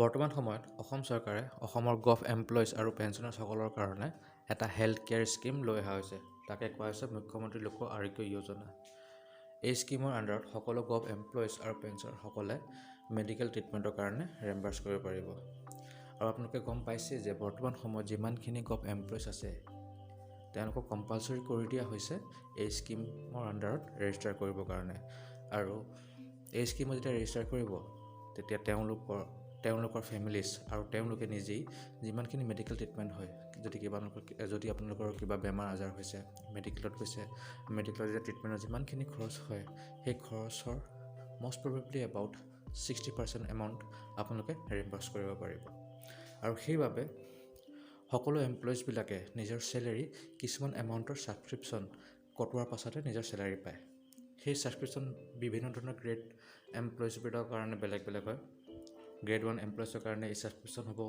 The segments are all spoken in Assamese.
বৰ্তমান সময়ত অসম চৰকাৰে অসমৰ গভ এমপ্লয়িজ আৰু পেঞ্চনাৰসকলৰ কাৰণে এটা হেল্থ কেয়াৰ স্কিম লৈ অহা হৈছে। তাকে কোৱা হৈছে মুখ্যমন্ত্ৰী লোক আৰোগ্য যোজনা। এই স্কিমৰ আণ্ডাৰত সকলো গভ এমপ্লয়িজ আৰু পেঞ্চনাৰসকলে মেডিকেল ট্ৰিটমেণ্টৰ কাৰণে ৰেম্বাৰ্ছ কৰিব পাৰিব। আৰু আপোনালোকে গম পাইছে যে বৰ্তমান সময়ত যিমানখিনি গভ এমপ্লয়িজ আছে তেওঁলোকক কম্পালচৰি কৰি দিয়া হৈছে এই স্কিমৰ আণ্ডাৰত ৰেজিষ্টাৰ কৰিবৰ কাৰণে। আৰু এই স্কিমত যেতিয়া ৰেজিষ্টাৰ কৰিব তেতিয়া তেওঁলোকৰ ফেমিলিজ আৰু তেওঁলোকে নিজেই যিমানখিনি মেডিকেল ট্ৰিটমেণ্ট হয়, যদি আপোনালোকৰ কিবা বেমাৰ আজাৰ হৈছে, মেডিকেলত গৈছে, মেডিকেলত যেতিয়া ট্ৰিটমেণ্টৰ যিমানখিনি খৰচ হয় সেই খৰচৰ মষ্ট প্ৰবেবলি এবাউট 60% এমাউণ্ট আপোনালোকে ৰিম্বাৰ্ছ কৰিব পাৰিব। আৰু সেইবাবে সকলো এমপ্লয়িজবিলাকে নিজৰ চেলেৰী কিছুমান এমাউণ্টৰ ছাবস্ক্ৰিপশ্যন কটোৱাৰ পাছতে নিজৰ চেলাৰী পায়। সেই ছাবস্ক্ৰিপশ্যন বিভিন্ন ধৰণৰ গ্ৰেড এমপ্লয়িজবিলাকৰ কাৰণে বেলেগ বেলেগ হয়। গ্ৰেড 1 এমপ্লয়িজৰ কাৰণে এই ছাবস্ক্ৰিপশ্যন হ'ব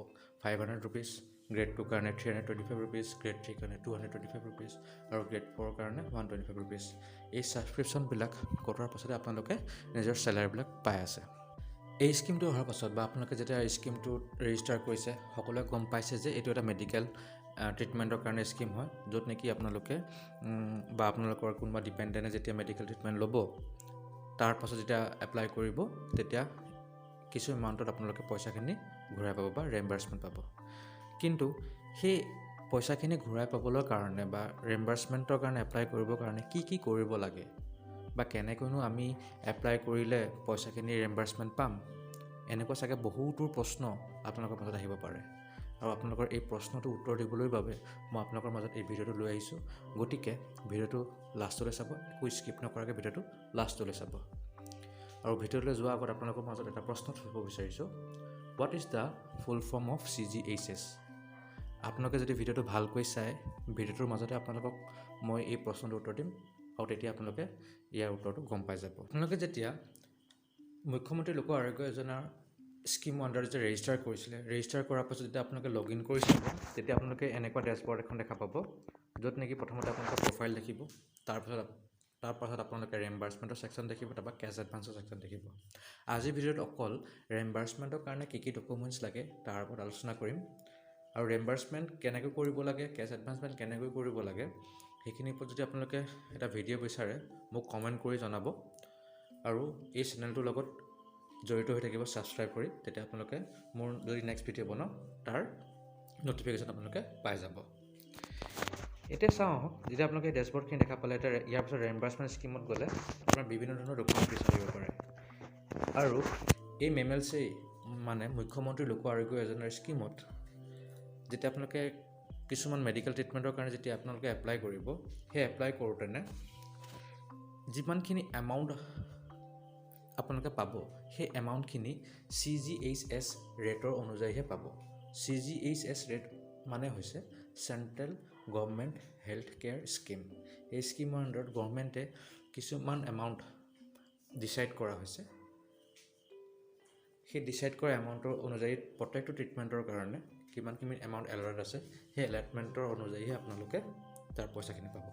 500 ৰুপিজ, গ্ৰেড 2 কাৰণে 325 ৰুপিজ, গ্ৰেড 3 কাৰণে 225 ৰুপিজ আৰু গ্ৰেড 4 কাৰণে 125 ৰুপিজ। এই ছাবস্ক্ৰিপশ্যনবিলাক কটোৱাৰ পাছতে আপোনালোকে নিজৰ চেলাৰীবিলাক পাই আছে। এই স্কিমটো অহাৰ পাছত বা আপোনালোকে যেতিয়া এই স্কিমটো ৰেজিষ্টাৰ কৰিছে সকলোৱে গম পাইছে যে এইটো এটা মেডিকেল ট্ৰিটমেণ্টৰ কাৰণে স্কিম হয়, য'ত নেকি আপোনালোকে বা আপোনালোকৰ কোনোবা ডিপেণ্ডেণ্টে যেতিয়া মেডিকেল ট্ৰিটমেণ্ট ল'ব তাৰ পাছত যেতিয়া এপ্লাই কৰিব তেতিয়া কিছু এমাউণ্টত আপোনালোকে পইচাখিনি ঘূৰাই পাব বা ৰেম্বাৰ্ছমেণ্ট পাব। কিন্তু সেই পইচাখিনি ঘূৰাই পাবলৈ কাৰণে বা ৰেম্বাৰ্ছমেণ্টৰ কাৰণে এপ্লাই কৰিবৰ কাৰণে কি কৰিব লাগে বা কেনেকৈনো আমি এপ্লাই কৰিলে পইচাখিনি ৰেম্বাৰ্ছমেণ্ট পাম, এনেকুৱা চাগে বহুতো প্ৰশ্ন আপোনালোকৰ মাজত আহিব পাৰে। আৰু আপোনালোকৰ এই প্ৰশ্নটো উত্তৰ দিবলৈ বাবে মই আপোনালোকৰ মাজত এই ভিডিঅ'টো লৈ আহিছোঁ। গতিকে ভিডিঅ'টো লাষ্টলৈ চাব, একো স্কিপ নকৰাকৈ ভিডিঅ'টো লাষ্টলৈ চাব। আৰু ভিডিঅ'লৈ যোৱাৰ আগত আপোনালোকৰ মাজত এটা প্ৰশ্ন সুধিব বিচাৰিছোঁ, what is the full form of CGHS? আপোনালোকে যদি ভিডিঅ'টো ভালকৈ চাই ভিডিঅ'টোৰ মাজতে আপোনালোকক মই এই প্ৰশ্নটোৰ উত্তৰ দিম আৰু তেতিয়া আপোনালোকে ইয়াৰ উত্তৰটো গম পাই যাব। আপোনালোকে যেতিয়া মুখ্যমন্ত্ৰী লোক আৰোগ্য যোজনাৰ স্কিমৰ আণ্ডাৰত যেতিয়া ৰেজিষ্টাৰ কৰাৰ পাছত যেতিয়া আপোনালোকে লগ ইন কৰি চাব তেতিয়া আপোনালোকে এনেকুৱা ডেছবৰ্ড এখন দেখা পাব, য'ত নেকি প্ৰথমতে আপোনালোকৰ প্ৰফাইল দেখিব, তাৰ পাছত আপোনালোকে ৰেম্বাৰ্ছমেণ্টৰ ছেকশ্যন দেখিব, তাৰপৰা কেছ এডভান্সৰ ছেকশ্যন দেখিব। আজিৰ ভিডিঅ'ত অকল ৰেম্বাৰ্ছমেণ্টৰ কাৰণে কি ডকুমেণ্টছ লাগে তাৰ ওপৰত আলোচনা কৰিম। আৰু ৰেম্বাৰ্ছমেণ্ট কেনেকৈ কৰিব লাগে, কেছ এডভান্সমেণ্ট কেনেকৈ কৰিব লাগে সেইখিনিৰ ওপৰত যদি আপোনালোকে এটা ভিডিঅ' বিচাৰে মোক কমেণ্ট কৰি জনাব। আৰু এই চেনেলটোৰ লগত জড়িত হৈ থাকিব ছাবস্ক্ৰাইব কৰি, তেতিয়া আপোনালোকে মোৰ যদি নেক্সট ভিডিঅ' বনাওঁ তাৰ ন'টিফিকেশ্যন আপোনালোকে পাই যাব। এতিয়া চাওঁ, যেতিয়া আপোনালোকে ডেছবৰ্ডখিনি দেখা পালে এতিয়া ইয়াৰ পিছত ৰেম্বাৰ্ছমেণ্ট স্কিমত গ'লে আপোনাৰ বিভিন্ন ধৰণৰ ডকুমেণ্ট বিচাৰিব পাৰে। আৰু এই মেমেলছেই মানে মুখ্যমন্ত্ৰী লোক আৰোগ্য যোজনাৰ স্কিমত যেতিয়া আপোনালোকে কিছুমান মেডিকেল ট্ৰিটমেণ্টৰ কাৰণে যেতিয়া আপোনালোকে এপ্লাই কৰিব, সেই এপ্লাই কৰোঁতেনে যিমানখিনি এমাউণ্ট আপোনালোকে পাব সেই এমাউণ্টখিনি CGHS ৰেটৰ অনুযায়ীহে পাব। CGHS ৰেট মানে হৈছে central government health care scheme. এই স্কিমৰ আণ্ডাৰত গভৰ্ণমেণ্টে কিছুমান এমাউণ্ট ডিচাইড কৰা হৈছে। সেই ডিচাইড কৰা এমাউণ্টৰ অনুযায়ী প্ৰত্যেকটো ট্ৰিটমেণ্টৰ কাৰণে কিমানখিনি এমাউণ্ট এল'টেড আছে সেই এলটমেণ্টৰ অনুযায়ীহে আপোনালোকে তাৰ পইচাখিনি পাব।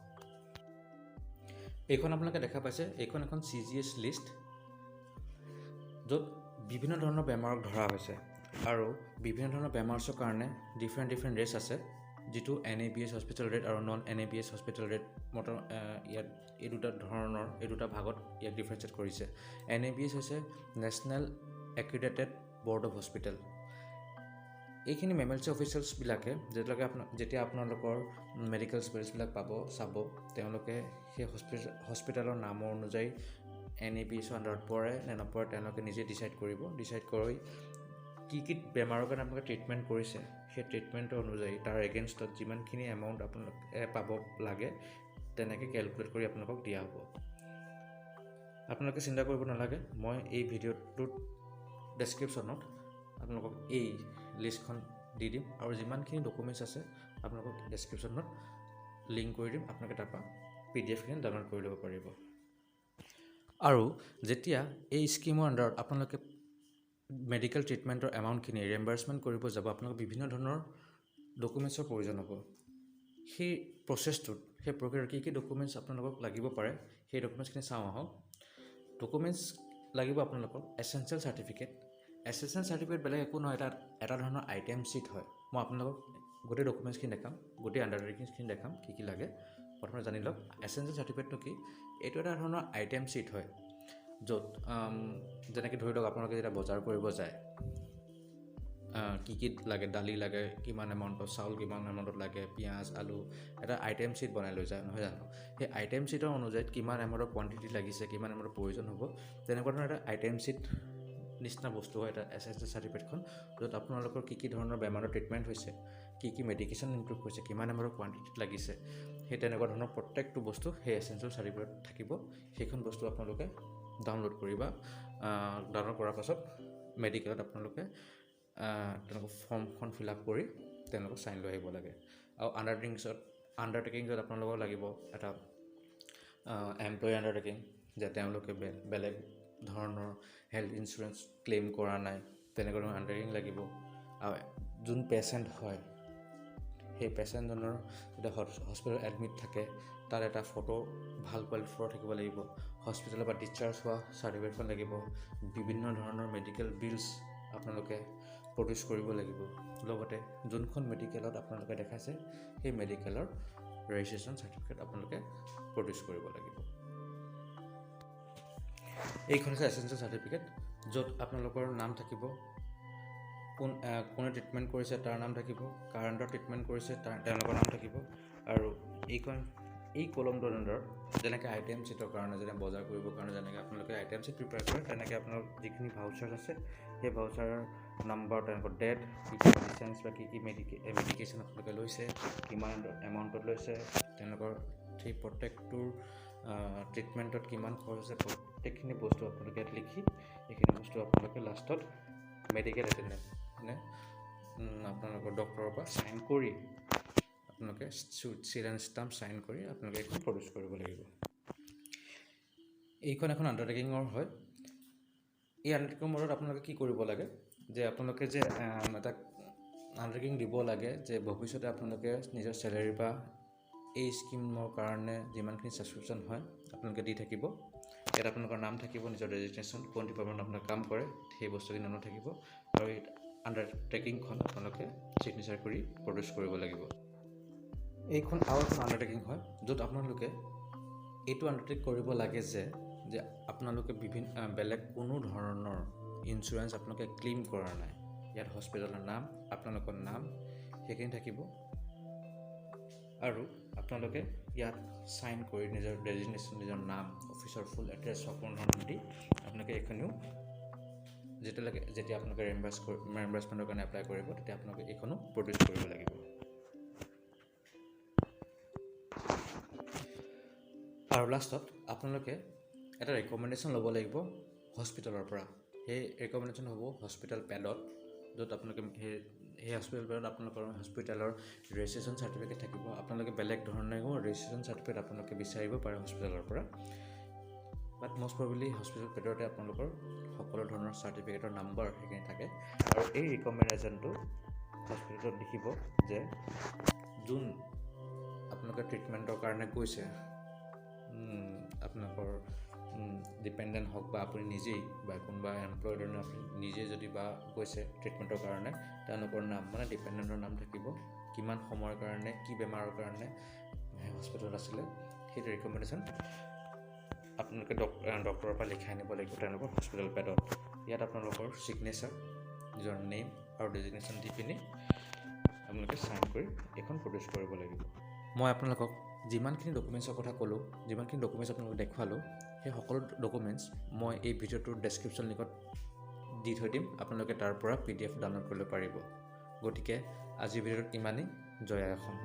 এইখন আপোনালোকে দেখা পাইছে, এইখন এখন CGHS লিষ্ট, য'ত বিভিন্ন ধৰণৰ বেমাৰক ধৰা হৈছে আৰু বিভিন্ন ধৰণৰ বেমাৰ্ছৰ কাৰণে ডিফাৰেণ্ট ৰেটছ আছে, যিটো NABH হস্পিটেল ৰেট আৰু নন NABH হস্পিটেল ৰেট ইয়াত এই দুটা ভাগত ইয়াক ডিফাৰেঞ্চিয়েট কৰিছে। NABH হৈছে নেশ্যনেল এক্ৰিডিটেড বৰ্ড অফ হস্পিটেল। এইখিনি মেমেলছি অফিচিয়েলছবিলাকে যেতিয়া আপোনালোকৰ মেডিকেল স্পেচবিলাক চাব, তেওঁলোকে সেই হস্পিটেলৰ নামৰ অনুযায়ী NABHৰ আণ্ডাৰত পৰে নে নপৰে তেওঁলোকে নিজে ডিচাইড কৰি কি বেমাৰৰ কাৰণে আপোনালোকে ট্ৰিটমেণ্ট কৰিছে সেই ট্ৰিটমেণ্টৰ অনুযায়ী তাৰ এগেইনষ্টত যিমানখিনি এমাউণ্ট আপোনালোকে পাব লাগে তেনেকৈ কেলকুলেট কৰি আপোনালোকক দিয়া হ'ব। আপোনালোকে চিন্তা কৰিব নালাগে, মই এই ভিডিঅ'টোত ডেছক্ৰিপশ্যনত আপোনালোকক এই লিষ্টখন দি দিম আৰু যিমানখিনি ডকুমেণ্টছ আছে আপোনালোকক ডেছক্ৰিপশ্যনত লিংক কৰি দিম, আপোনালোকে তাৰপৰা PDF-খিনি ডাউনলোড কৰি ল'ব পাৰিব। আৰু যেতিয়া এই স্কিমৰ আণ্ডাৰত আপোনালোকে মেডিকেল ট্ৰিটমেণ্টৰ এমাউণ্টখিনি ৰেম্বাৰ্ছমেণ্ট কৰিব যাব, আপোনালোকক বিভিন্ন ধৰণৰ ডকুমেণ্টছৰ প্ৰয়োজন হ'ব। সেই প্ৰক্ৰিয়াৰ কি ডকুমেণ্টছ আপোনালোকক লাগিব পাৰে সেই ডকুমেণ্টছখিনি চাওঁ আহক। ডকুমেণ্টছ লাগিব আপোনালোকক এছেঞ্চিয়েল চাৰ্টিফিকেট, এছএছএন চাৰ্টিফিকেট বেলেগ একো নহয়, এটা ধৰণৰ আইটেম শ্বীট হয়। মই আপোনালোকক গোটেই ডকুমেণ্টছখিনি দেখাম, গোটেই আণ্ডাৰটেকিংছখিনি দেখাম, কি লাগে প্ৰথমে জানি লওক। এছএছএন চাৰ্টিফিকেটটো কি? এইটো এটা ধৰণৰ আইটেম শ্বীট হয়, য'ত যেনেকৈ ধৰি লওক আপোনালোকে যেতিয়া বজাৰ কৰিব যায়, কি লাগে, দালি লাগে কিমান এমাউণ্টত, চাউল কিমান এমাউণ্টত লাগে, পিঁয়াজ আলু, এটা আইটেম শ্বীট বনাই লৈ যায়, নহয় জানো? সেই আইটেম শ্বীটৰ অনুযায়ী কিমান এমাউণ্টৰ কোৱাণ্টিটি লাগিছে, কিমান এমাউণ্টৰ প্ৰয়োজন হ'ব, তেনেকুৱা ধৰণৰ এটা আইটেম শ্বীট নিচিনা বস্তু হয় এটা এছএছএন চাৰ্টিফিকেটখন, য'ত আপোনালোকৰ কি ধৰণৰ বেমাৰৰ ট্ৰিটমেণ্ট হৈছে, কি মেডিকেশ্যন ইমপ্ৰুভ হৈছে, কিমান এমাউণ্টৰ কোৱাণ্টিটিত লাগিছে, সেই তেনেকুৱা ধৰণৰ প্ৰত্যেকটো বস্তু সেই এছএছএন চাৰ্টিফিকেট থাকিব। সেইখন বস্তু আপোনালোকে ডাউনলোড কৰিবা। ডাউনলোড কৰাৰ পাছত মেডিকেলত আপোনালোকে তেওঁলোকৰ ফৰ্মখন ফিল আপ কৰি তেওঁলোকক চাইন লৈ আহিব লাগে। আৰু আণ্ডাৰটেকিংছত আপোনালোকক লাগিব এটা এমপ্লয়ী আণ্ডাৰটেকিং, যে তেওঁলোকে বেলেগ ধৰণৰ হেল্থ ইঞ্চুৰেঞ্চ ক্লেইম কৰা নাই, তেনেকুৱা ধৰণৰ আণ্ডাৰটেকিং লাগিব। আৰু যোন পেচেণ্ট হয়, সেই পেচেণ্টজনৰ যেতিয়া হস্পিটেলত এডমিট থাকে, তাৰ এটা ফটো, ভাল কোৱালিটিৰ ফটো থাকিব লাগিব। হস্পিটেলৰ পৰা ডিছচাৰ্জ হোৱা চাৰ্টিফিকেটখন লাগিব। বিভিন্ন ধৰণৰ মেডিকেল বিলছ আপোনালোকে প্ৰডিউচ কৰিব লাগিব। লগতে যোনখন মেডিকেলত আপোনালোকে দেখাইছে, সেই মেডিকেলৰ ৰেজিষ্ট্ৰেশ্যন চাৰ্টিফিকেট আপোনালোকে প্ৰডিউচ কৰিব লাগিব। এইখন হৈছে এছএছএন চাৰ্টিফিকেট, য'ত আপোনালোকৰ নাম থাকিব, কোনে ট্ৰিটমেণ্ট কৰিছে তাৰ নাম থাকিব, কাৰ আণ্ডাৰত ট্ৰিটমেণ্ট কৰিছে তেওঁলোকৰ নাম থাকিব। আৰু এই কলমটোৰ আণ্ডাৰত যেনেকৈ আইটেম শ্বীটৰ কাৰণে, যেনে বজাৰ কৰিবৰ কাৰণে যেনেকৈ আপোনালোকে আইটেম শ্বীট প্ৰিপেয়াৰ কৰে, তেনেকৈ আপোনালোক যিখিনি ভাউচাৰ আছে, সেই ভাউচাৰৰ নাম্বাৰ, তেওঁলোকৰ ডেট, কি মেডিচিনছ বা কি মেডিকেশ্যন আপোনালোকে লৈছে, কিমান এমাউণ্টত লৈছে, তেওঁলোকৰ সেই প্ৰত্যেকটোৰ ট্ৰিটমেণ্টত কিমান খৰচ হৈছে, প্ৰত্যেকখিনি বস্তু আপোনালোকে ইয়াত লিখি, এইখিনি বস্তু আপোনালোকে লাষ্টত মেডিকেল এটেণ্ডেণ্ট মানে আপোনালোকৰ ডক্টৰৰ পৰা চাইন কৰি, আপোনালোকে চিল এণ্ড ষ্টাম্প চাইন কৰি আপোনালোকে এইখন প্ৰডিউচ কৰিব লাগিব। এইখন এখন আণ্ডাৰটেকিঙৰ হয়। এই আণ্ডাৰটেকিঙৰ মূলত আপোনালোকে কি কৰিব লাগে, যে আপোনালোকে যে এটা আণ্ডাৰটেকিং দিব লাগে যে ভৱিষ্যতে আপোনালোকে নিজৰ চেলেৰী বা এই স্কিমৰ কাৰণে যিমানখিনি ছাবস্ক্ৰিপশ্যন হয় আপোনালোকে দি থাকিব। ইয়াত আপোনালোকৰ নাম থাকিব, নিজৰ ৰেজিষ্ট্ৰেশ্যন, কোন ডিপাৰ্টমেণ্টত আপোনালোকে কাম কৰে, সেই বস্তুখিনি নাম থাকিব। আৰু এই আণ্ডাৰটেকিংখন আপোনালোকে ছিগনেচাৰ কৰি প্ৰডিউচ কৰিব লাগিব। এইখন আৰু এখন আণ্ডাৰটেকিং হয়, য'ত আপোনালোকে এইটো আণ্ডাৰটেক কৰিব লাগে যে আপোনালোকে বেলেগ কোনো ধৰণৰ ইঞ্চুৰেঞ্চ আপোনালোকে ক্লেইম কৰা নাই। ইয়াত হস্পিটেলৰ নাম, আপোনালোকৰ নাম, সেইখিনি থাকিব। আৰু আপোনালোকে ইয়াত চাইন কৰি নিজৰ ডেজিগনেশ্যন, নিজৰ নাম, অফিচৰ ফুল এড্ৰেছ সকলো ধৰণৰ দি আপোনালোকে এইখনিও যেতিয়া আপোনালোকে ৰিএম্বাৰ্চমেণ্টৰ কাৰণে এপ্লাই কৰিব, তেতিয়া আপোনালোকে এইখনো প্ৰডিউচ কৰিব লাগিব। আৰু লাষ্টত আপোনালোকে এটা ৰেকমেণ্ডেশ্যন ল'ব লাগিব হস্পিটেলৰ পৰা। সেই ৰেকমেণ্ডেশ্যন হ'ব হস্পিটেল পেডত, য'ত আপোনালোকে সেই হস্পিটেল পেডত আপোনালোকৰ হস্পিটেলৰ ৰেজিষ্ট্ৰেশ্যন চাৰ্টিফিকেট থাকিব। আপোনালোকে বেলেগ ধৰণেও ৰেজিষ্ট্ৰেশ্যন চাৰ্টিফিকেট আপোনালোকে বিচাৰিব পাৰে হস্পিটেলৰ পৰা, বাট মষ্ট প্ৰবেবলি হস্পিটেল পেডতে আপোনালোকৰ সকলো ধৰণৰ চাৰ্টিফিকেটৰ নাম্বাৰ সেইখিনি থাকে। আৰু এই ৰিকমেণ্ডেশ্যনটো হস্পিটেলত লিখিব যে যোন আপোনালোকে ট্ৰিটমেণ্টৰ কাৰণে গৈছে, আপোনালোকৰ ডিপেণ্ডেণ্ট হওক বা আপুনি নিজেই বা কোনোবা এমপ্লয়ৰ আপুনি নিজে যদি বা গৈছে ট্ৰিটমেণ্টৰ কাৰণে, তেওঁলোকৰ নাম মানে ডিপেণ্ডেণ্টৰ নাম থাকিব, কিমান সময়ৰ কাৰণে, কি বেমাৰৰ কাৰণে হস্পিটেলত আছিলে, সেইটো ৰিকমেণ্ডেশ্যন আপোনালোকে ডক্টৰৰ পৰা লিখাই আনিব লাগিব তেওঁলোকৰ হস্পিটেল পেডত। ইয়াত আপোনালোকৰ ছিগনেচাৰ, নিজৰ নেম আৰু ডেজিগনেশ্যন দি পিনি আপোনালোকে চাইন কৰি এইখন প্ৰডিউচ কৰিব লাগিব। মই আপোনালোকক যিমানখিনি ডকুমেণ্টছৰ কথা ক'লোঁ, যিমানখিনি ডকুমেণ্টছ আপোনালোকক দেখুৱালোঁ, সেই সকলো ডকুমেণ্টছ মই এই ভিডিঅ'টোৰ ডেছক্ৰিপশ্যন লিংকত দি থৈ দিম। আপোনালোকে তাৰ পৰা PDF ডাউনলোড কৰিব পাৰিব। গতিকে আজিৰ ভিডিঅ'টোত ইমানেই। জয় আই অসম।